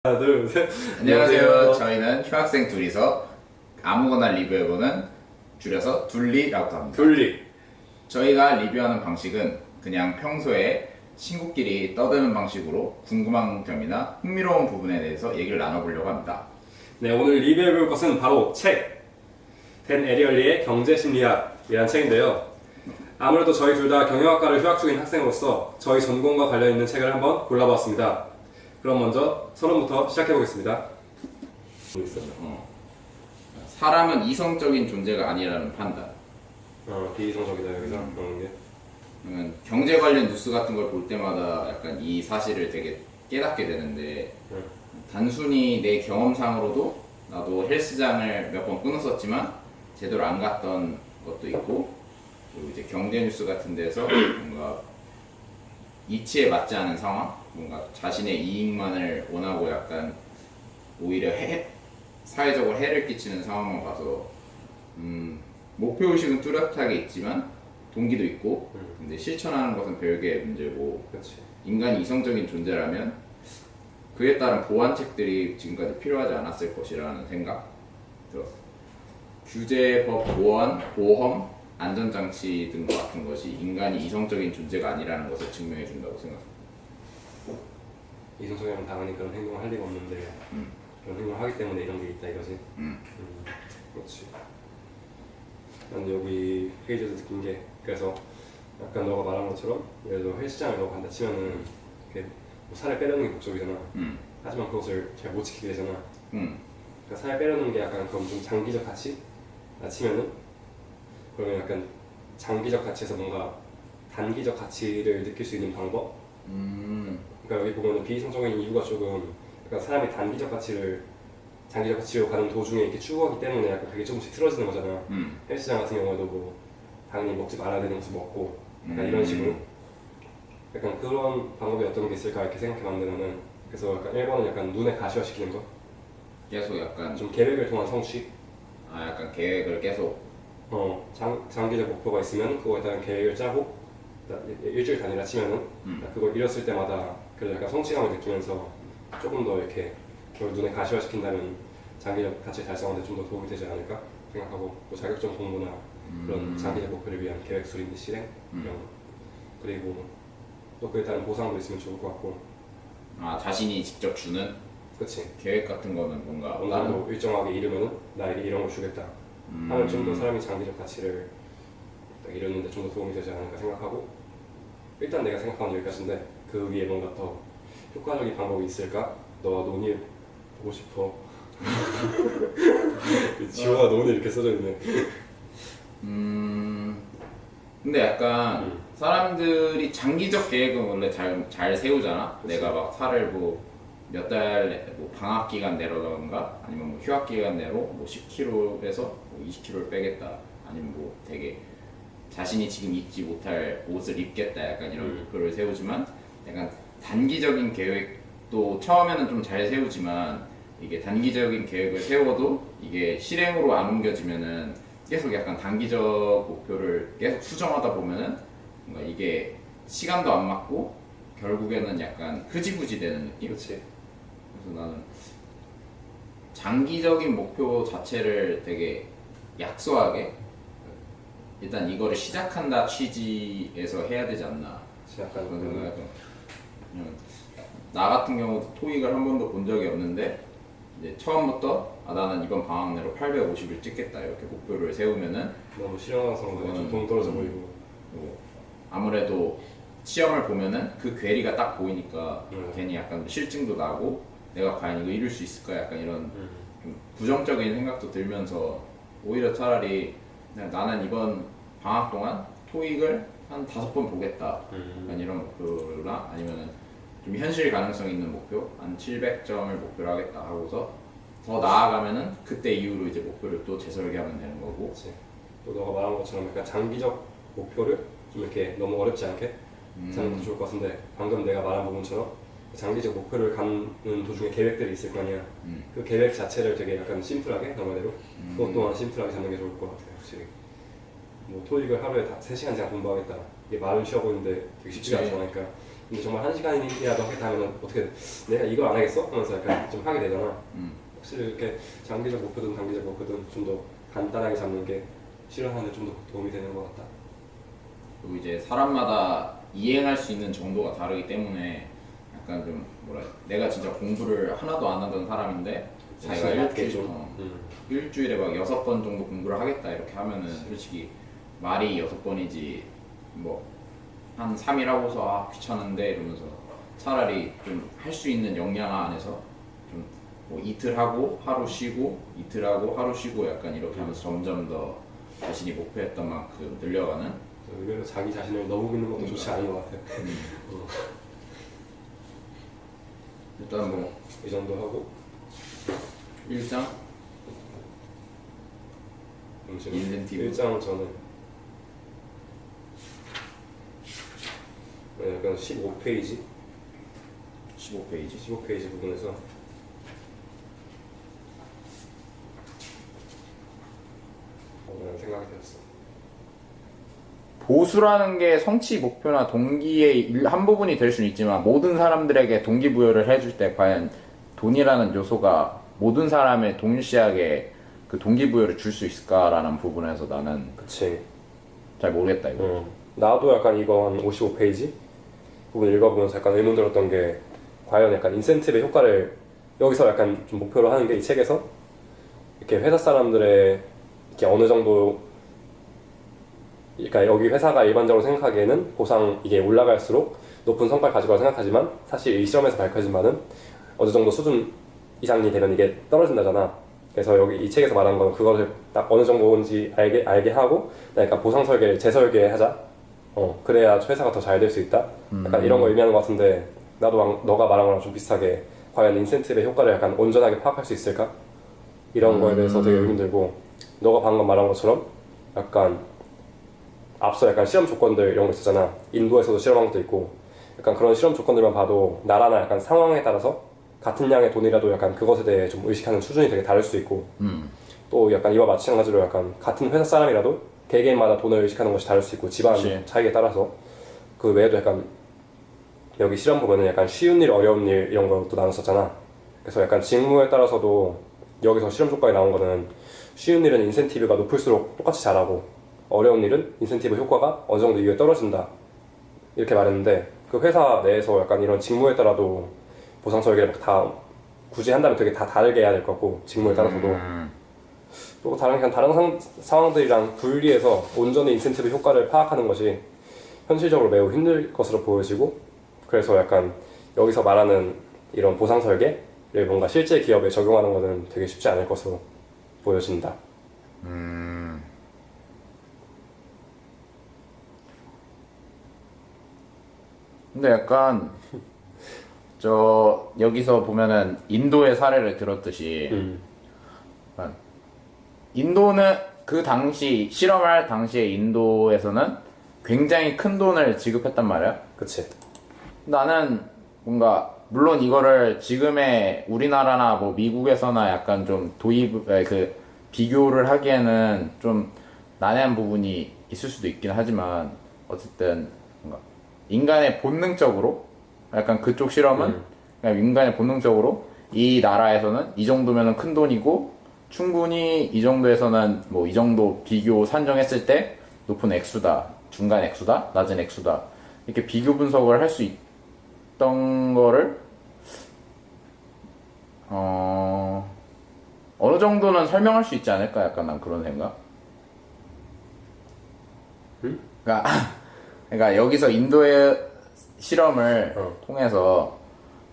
하나, 둘, 셋. 안녕하세요. 저희는 휴학생 둘이서 아무거나 리뷰해보는 줄여서 둘리라고 합니다. 둘리. 저희가 리뷰하는 방식은 그냥 평소에 친구끼리 떠드는 방식으로 궁금한 점이나 흥미로운 부분에 대해서 얘기를 나눠보려고 합니다. 네, 오늘 리뷰해볼 것은 바로 책. 댄 에리얼리의 경제심리학이라는 책인데요. 아무래도 저희 둘 다 경영학과를 휴학 중인 학생으로서 저희 전공과 관련 있는 책을 한번 골라봤습니다. 그럼 먼저 서론부터 시작해보겠습니다. 사람은 이성적인 존재가 아니라는 판단. 비이성적이다 여기서 그런 게. 그러면 경제 관련 뉴스 같은 걸 볼 때마다 약간 이 사실을 되게 깨닫게 되는데 단순히 내 경험상으로도 나도 헬스장을 몇 번 끊었었지만 제대로 안 갔던 것도 있고, 그리고 이제 경제 뉴스 같은 데서 뭔가 이치에 맞지 않은 상황, 뭔가 자신의 이익만을 원하고 약간 오히려 사회적으로 해를 끼치는 상황만 봐서 목표의식은 뚜렷하게 있지만 동기도 있고, 근데 실천하는 것은 별개의 문제고, 그렇지. 인간이 이성적인 존재라면 그에 따른 보완책들이 지금까지 필요하지 않았을 것이라는 생각 들었어. 규제, 법, 보험, 안전장치 등 같은 것이 인간이 이성적인 존재가 아니라는 것을 증명해 준다고 생각합니다. 이성적이면 당연히 그런 행동을 할 리가 없는데 그런 행동을 하기 때문에 이런 게 있다 이거지. 그렇지. 난 여기 페이지에서 느낀 게, 그래서 약간 너가 말한 것처럼 예를 들어 헬스장을 너가 간다 치면은 이렇게 뭐 살을 빼려는 게 목적이잖아. 하지만 그것을 잘 못 지키게 되잖아. 그러니까 살 빼려는 게 약간 그럼 좀 장기적 가치? 치면은 그러면 약간 장기적 가치에서 뭔가 단기적 가치를 느낄 수 있는 방법? 그러니까 여기 보면은 비이성적인 이유가 조금, 그러니까 사람이 단기적 가치를 장기적 가치로 가는 도중에 이렇게 추구하기 때문에 약간 그게 조금씩 틀어지는 거잖아. 헬스장 같은 경우에도 뭐 당연히 먹지 말아야 되는 것을 먹고 약간 이런 식으로 약간 그런 방법이 어떤 게 있을까 이렇게 생각해봤는데, 그래서 약간 1번은 약간 눈에 가시화시키는 거, 계속 약간 좀 계획을 통한 성취. 약간 계획을 계속 장기적 목표가 있으면 그거에 따른 계획을 짜고 일주일 단위라 치면은 그걸 이뤘을 때마다 그래도 약간 성취감을 느끼면서 조금 더 이렇게 그걸 눈에 가시화시킨다면 장기적 가치 달성하는 데 좀 더 도움이 되지 않을까 생각하고, 뭐 자격증 공부나 그런 장기적 목표를 위한 계획 수립 및 실행 이런 거. 그리고 또 그에 따른 보상도 있으면 좋을 것 같고. 자신이 직접 주는 그치. 계획 같은 거는 뭔가 어느 정도 일정하게 이루면은 나에게 이런 걸 주겠다 하면 좀 더 사람이 장기적 가치를 이루는데 좀 더 도움이 되지 않을까 생각하고, 일단 내가 생각하는 여기까지인데 그 위에 뭔가 더 효과적인 방법이 있을까? 너와 논의해 보고 싶어. 지호가 논의 이렇게 써져 있네. 근데 약간 사람들이 장기적 계획은 원래 잘 세우잖아. 그치. 내가 막 살을 뭐 몇 달 뭐 방학 기간 내로던가 아니면 뭐 휴학 기간 내로 뭐 10kg에서 뭐 20kg를 빼겠다, 아니면 뭐 되게 자신이 지금 입지 못할 옷을 입겠다, 약간 이런 목표를 세우지만, 약간 단기적인 계획도 처음에는 좀 잘 세우지만 이게 단기적인 계획을 세워도 이게 실행으로 안 옮겨지면은 계속 약간 단기적 목표를 계속 수정하다 보면은 뭔가 이게 시간도 안 맞고 결국에는 약간 흐지부지 되는 느낌? 그렇지. 그래서 나는 장기적인 목표 자체를 되게 약소하게 일단 이거를 시작한다 취지에서 해야 되지 않나 약간 그런 생각이 들어요. 그냥 나 같은 경우도 토익을 한 번도 본 적이 없는데 이제 처음부터 나는 이번 방학 내로 850을 찍겠다 이렇게 목표를 세우면은 너무 실현성도 좀 동떨어져 보이고. 뭐 아무래도 시험을 보면은 그 괴리가 딱 보이니까 괜히 약간 실증도 나고 내가 과연 이거 이룰 수 있을까 약간 이런 좀 부정적인 생각도 들면서 오히려 차라리 그냥 나는 이번 방학 동안 토익을 한 5번 보겠다 약간 이런 목표나, 아니면은 좀 현실 가능성 있는 목표 한 700점을 목표로 하겠다 하고서 더 나아가면은 그때 이후로 이제 목표를 또 재설계하면 되는 거고. 그렇지. 또 너가 말한 것처럼 약간 장기적 목표를 좀 이렇게 너무 어렵지 않게 잡는 게 좋을 것 같은데, 방금 내가 말한 부분처럼 장기적 목표를 갖는 도중에 계획들이 있을 거 아니야. 그 계획 자체를 되게 약간 심플하게, 너 말대로 그것 또한 심플하게 잡는 게 좋을 것 같아 확실히. 뭐 토익을 하루에 다 3시간 이상 공부하겠다, 이게 말은 쉬워 보이는데 되게 쉽지가 그치. 않으니까 근데 정말 1시간이라도 하겠다 하면 어떻게 내가 이걸 안 하겠어? 하면서 약간 좀 하게 되잖아. 확실히 이렇게 장기적 목표든 단기적 목표든 좀 더 간단하게 잡는 게 실현하는데 좀 더 도움이 되는 것 같다. 그리고 이제 사람마다 이행할 수 있는 정도가 다르기 때문에 약간 좀 뭐라 해야 내가 진짜 공부를 하나도 안 하던 사람인데 자기가 일주일에 막 6번 정도 공부를 하겠다 이렇게 하면은 솔직히 말이 6번이지 뭐 한 3일 하고서 아 귀찮은데 이러면서 차라리 좀 할 수 있는 역량 안에서 좀 뭐 이틀 하고 하루 쉬고 이틀 하고 하루 쉬고 약간 이렇게 하면서 점점 더 자신이 목표했던 만큼 늘려가는 의외로 자기 자신을 너무 믿는 것도 좋지 않은 것 같아요. 일단 뭐 이 정도 하고 일장 인센티브. 일장 저는 약간 15페이지 15페이지 부분에서 생각이 들었어. 보수라는 게 성취 목표나 동기의 한 부분이 될 수는 있지만 모든 사람들에게 동기부여를 해줄 때 과연 돈이라는 요소가 모든 사람의 동일시하게 그 동기부여를 줄 수 있을까라는 부분에서 나는 그치. 잘 모르겠다 이거. 나도 약간 이거 한 55페이지 부분 읽어보면서 약간 의문 들었던 게 과연 약간 인센티브의 효과를 여기서 약간 좀 목표로 하는 게 이 책에서 이렇게 회사 사람들의 이렇게 어느 정도 그러니까 여기 회사가 일반적으로 생각하기에는 보상 이게 올라갈수록 높은 성과를 가지고 생각하지만 사실 이 실험에서 밝혀진 바는 어느 정도 수준 이상이 되면 이게 떨어진다잖아. 그래서 여기 이 책에서 말한 건 그거를 딱 어느 정도인지 알게 하고 약간 보상 설계를 재설계하자. 그래야 회사가 더 잘 될 수 있다. 약간 이런 거 의미하는 것 같은데 나도 너가 말한 거랑 좀 비슷하게 과연 인센티브의 효과를 약간 온전하게 파악할 수 있을까? 이런 거에 대해서 되게 의문 들고 너가 방금 말한 것처럼 약간 앞서 약간 실험 조건들 이런 거 있었잖아. 인도에서도 실험한 것도 있고 약간 그런 실험 조건들만 봐도 나라나 약간 상황에 따라서 같은 양의 돈이라도 약간 그것에 대해 좀 의식하는 수준이 되게 다를 수 있고 또 약간 이와 마찬가지로 약간 같은 회사 사람이라도 개개인마다 돈을 의식하는 것이 다를 수 있고 집안 그치. 차이에 따라서 그 외에도 약간 여기 실험 보면은 약간 쉬운 일 어려운 일 이런 것도 나눴었잖아. 그래서 약간 직무에 따라서도 여기서 실험 조건이 나온 거는 쉬운 일은 인센티브가 높을수록 똑같이 잘하고 어려운 일은 인센티브 효과가 어느 정도 이게 떨어진다 이렇게 말했는데 그 회사 내에서 약간 이런 직무에 따라도 보상 설계를 다 굳이 한다면 되게 다 다르게 해야 될 것 같고 직무에 따라서도 또 다른 상황들이랑 분리해서 온전히 인센티브 효과를 파악하는 것이 현실적으로 매우 힘들 것으로 보여지고 그래서 약간 여기서 말하는 이런 보상 설계를 뭔가 실제 기업에 적용하는 것은 되게 쉽지 않을 것으로 보여진다. 근데 약간 여기서 보면은 인도의 사례를 들었듯이 약간 인도는 그 당시 실험할 당시에 인도에서는 굉장히 큰 돈을 지급했단 말이야. 그치. 나는 뭔가 물론 이거를 지금의 우리나라나 뭐 미국에서나 약간 좀 비교를 하기에는 좀 난해한 부분이 있을 수도 있긴 하지만 어쨌든 뭔가 인간의 본능적으로 약간 그쪽 실험은 그냥 인간의 본능적으로 이 나라에서는 이 정도면은 큰 돈이고 충분히 이 정도에서는 뭐 이 정도 비교 산정했을 때 높은 액수다, 중간 액수다, 낮은 액수다 이렇게 비교 분석을 할 수 있던 거를 어느 정도는 설명할 수 있지 않을까 약간 난 그런 생각. 그러니까 여기서 인도의 실험을 통해서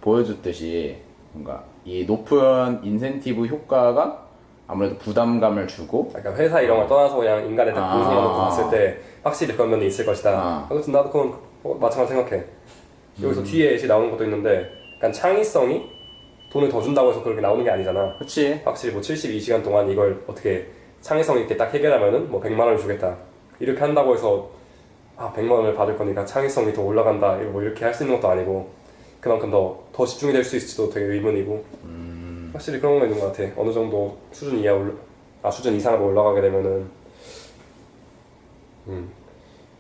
보여줬듯이 뭔가 이 높은 인센티브 효과가 아무래도 부담감을 주고 약간 회사 이런 걸 떠나서 그냥 인간의 딱 본성만 놓고 봤을 때 확실히 그런 면이 있을 것이다. 아무튼 나도 그건 마찬가지로 생각해. 여기서 뒤에 예시 나오는 것도 있는데 약간 창의성이 돈을 더 준다고 해서 그렇게 나오는 게 아니잖아. 그치. 확실히 뭐 72시간 동안 이걸 어떻게 창의성 있게 딱 해결하면은 뭐 100만 원을 주겠다. 이렇게 한다고 해서 100만 원을 받을 거니까 창의성이 더 올라간다. 뭐 이렇게 할 수 있는 것도 아니고 그만큼 더 집중이 될 수 있을지도 되게 의문이고 확실히 그런 거 있는 것 같아. 어느 정도 수준 수준 이상으로 올라가게 되면은 좀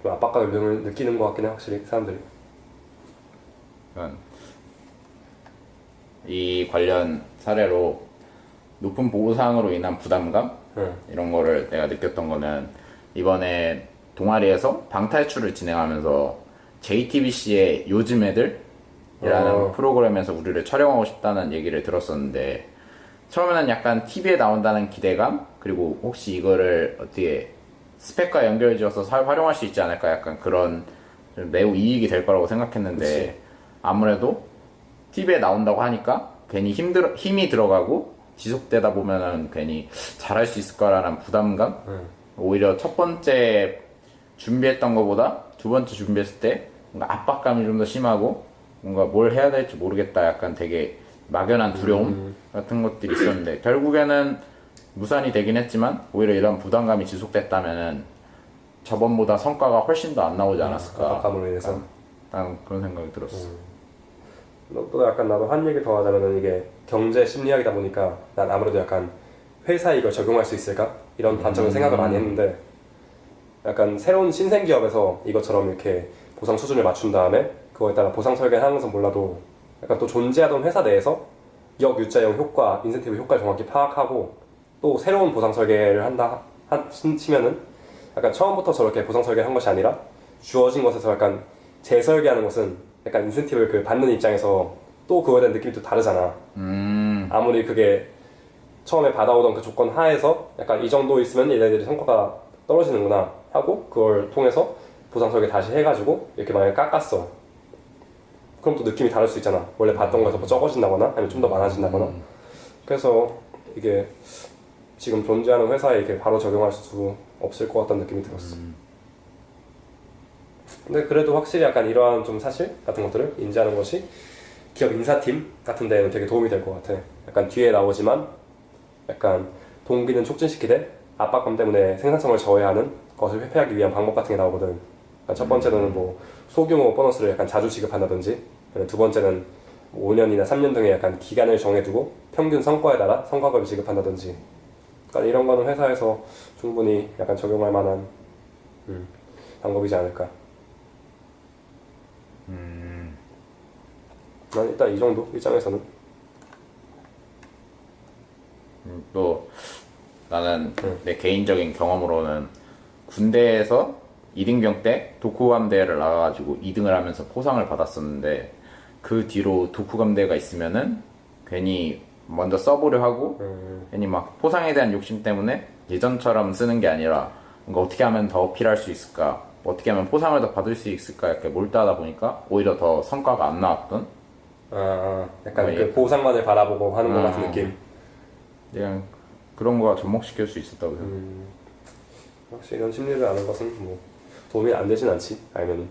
압박감을 느끼는 것 같긴 해 확실히 사람들이. 이 관련 사례로 높은 보상으로 인한 부담감 이런 거를 내가 느꼈던 거는 이번에 동아리에서 방탈출을 진행하면서 JTBC의 요즘 애들이라는 프로그램에서 우리를 촬영하고 싶다는 얘기를 들었었는데 처음에는 약간 TV에 나온다는 기대감 그리고 혹시 이거를 어떻게 스펙과 연결지어서 활용할 수 있지 않을까 약간 그런 매우 이익이 될 거라고 생각했는데 그치. 아무래도 TV에 나온다고 하니까 괜히 힘이 들어가고 지속되다 보면은 괜히 잘할 수 있을까라는 부담감? 오히려 첫 번째 준비했던 것보다 두 번째 준비했을 때 뭔가 압박감이 좀 더 심하고 뭔가 뭘 해야 될지 모르겠다 약간 되게 막연한 두려움 같은 것들이 있었는데 결국에는 무산이 되긴 했지만 오히려 이런 부담감이 지속됐다면은 저번보다 성과가 훨씬 더 안 나오지 않았을까 압박감으로 인해서. 난 그런 생각이 들었어. 또 약간 나도 한 얘기 더 하자면은 이게 경제 심리학이다 보니까 난 아무래도 약간 회사에 이걸 적용할 수 있을까? 이런 관점을 생각을 많이 했는데 약간 새로운 신생 기업에서 이것처럼 이렇게 보상 수준을 맞춘 다음에 그거에 따라 보상 설계를 하는 것은 몰라도 약간 또 존재하던 회사 내에서 역유자형 효과, 인센티브 효과를 정확히 파악하고 또 새로운 보상 설계를 치면은 약간 처음부터 저렇게 보상 설계를 한 것이 아니라 주어진 것에서 약간 재설계하는 것은 약간 인센티브를 그 받는 입장에서 또 그거에 대한 느낌이 또 다르잖아. 아무리 그게 처음에 받아오던 그 조건 하에서 약간 이 정도 있으면 얘네들이 성과가 떨어지는구나 하고 그걸 통해서 보상 설계 다시 해가지고 이렇게 만약에 깎았어. 그럼 또 느낌이 다를 수 있잖아. 원래 받던 거에서 뭐 적어진다거나 아니면 좀 더 많아진다거나. 그래서 이게 지금 존재하는 회사에 이렇게 바로 적용할 수 없을 것 같다는 느낌이 들었어. 근데 그래도 확실히 약간 이러한 좀 사실 같은 것들을 인지하는 것이 기업 인사팀 같은 데는 되게 도움이 될 것 같아. 약간 뒤에 나오지만 약간 동기는 촉진시키되 압박감 때문에 생산성을 저해하는 것을 회피하기 위한 방법 같은 게 나오거든. 그러니까 첫 번째는 뭐 소규모 보너스를 약간 자주 지급한다든지, 두 번째는 5년이나 3년 등의 약간 기간을 정해두고 평균 성과에 따라 성과급을 지급한다든지. 그러니까 이런 거는 회사에서 충분히 약간 적용할 만한 방법이지 않을까. 난 일단 이 정도 입장에서는. 또 나는 내 개인적인 경험으로는 군대에서 2등병 때 독후감대회를 나가가지고 2등을 하면서 포상을 받았었는데 그 뒤로 독후감대회가 있으면은 괜히 먼저 써보려 하고 괜히 막 포상에 대한 욕심 때문에 예전처럼 쓰는 게 아니라 뭔가 어떻게 하면 더 어필할 수 있을까 어떻게 하면 포상을 더 받을 수 있을까 이렇게 몰두하다 보니까 오히려 더 성과가 안 나왔던 약간 그 보상만을 바라보고 하는 것 같은 느낌. 그냥 그런 거가 접목시킬 수 있었다고 생각해. 확실히 이런 심리를 아는 것은 뭐 도움이 안 되진 않지, 알면은.